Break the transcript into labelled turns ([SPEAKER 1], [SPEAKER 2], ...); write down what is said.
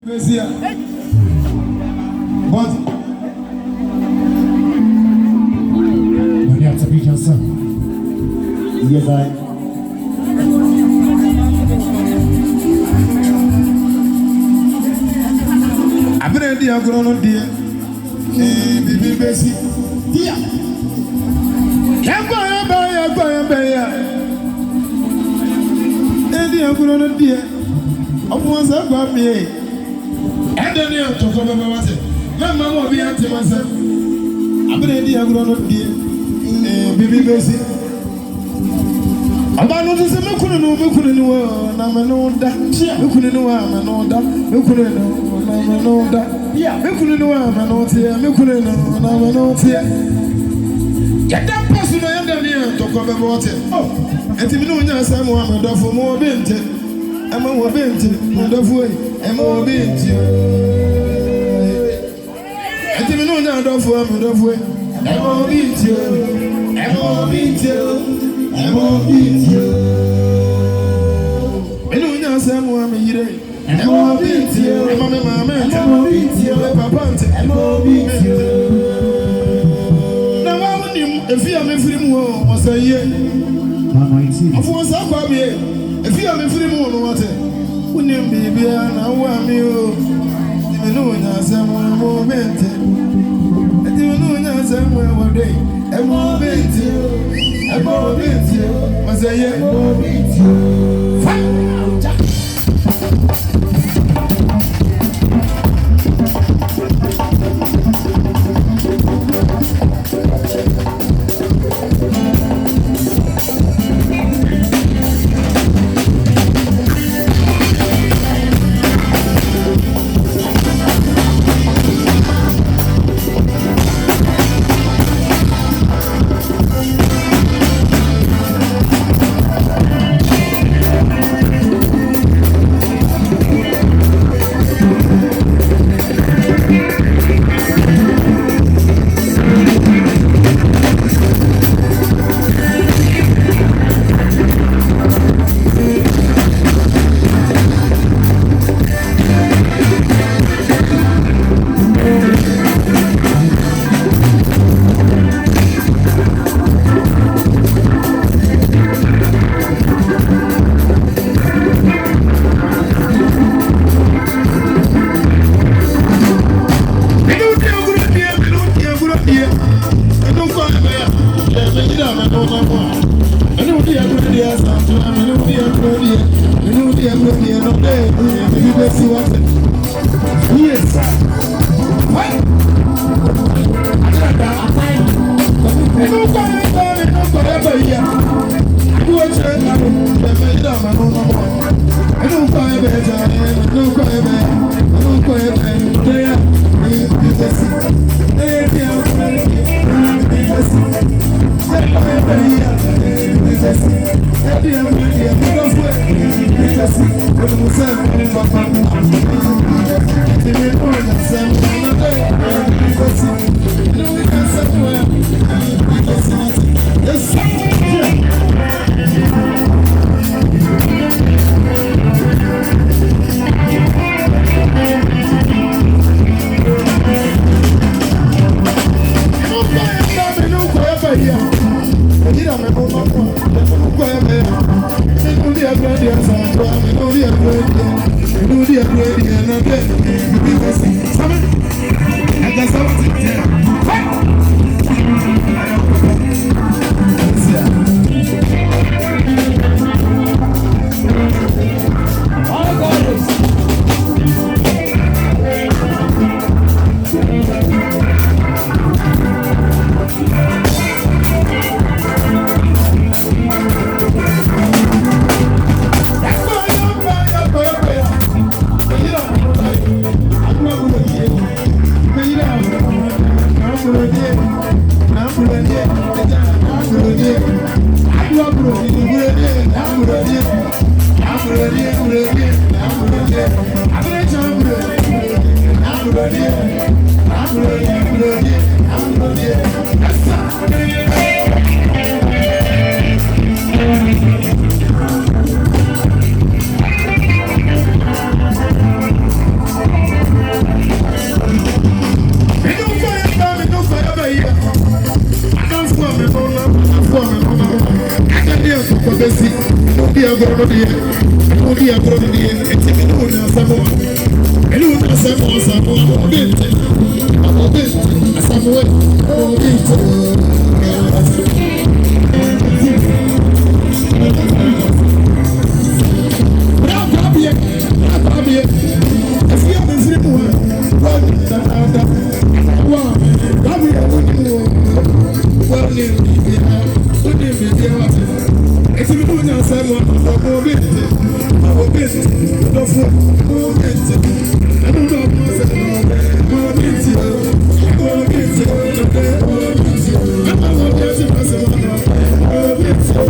[SPEAKER 1] What?
[SPEAKER 2] You have to be yourself.
[SPEAKER 1] Yes, I. I've been a dear grown dear. Baby Bessie. Dear. Can't buy a dear grown dear. Of once I've got me. And then you talk about myself. My mama will be at myself. I've been a dear grown dear. Baby Bessie. About no to say, no, I'm an old da. You couldn't know I'm an old da. You couldn't know I'm an old da. Yeah, you couldn't know I'm an old here. You couldn't know I'm an old here. Get that person I am there to talk about it. Oh, and if you know, yes, I'm a dog for more bent. I'm a bent, way. I'm a bent. And if you know, I'm a dog for a dog way. I'm a bent. I'm a bent. I won't beat you. I know you're someone here. I won't beat you. I'm a man. I won't beat you. I won't beat you. Now, I want him if you are a free moon was a year. Of course, I'll come here. If you are a free moon, what? Wouldn't you be here? I want you. I know you're someone more bent. I know you're somewhere one day. I won't beat you. I'm gonna beat you, Mazaya. I'm gonna beat you. agorɔ no deɛ wodi agorɔ no deɛ ɛti me ne wo nya asɛm a ɛne wo nya asɛm wɔ asɛm a ɔde nte asɛm wɔ ɔde nte Brabie ɛfi a mefiri mu ha wɔne dadaada wa Brabie wɔne bibia wode bibia wate ɛti me ne wo nya asɛm a ɔde nte dɔfo ɔde nte ɛne wo dɔfo asɛm ɔde nte ɔde nte ɛma wɔde ase asɛm ɔde nte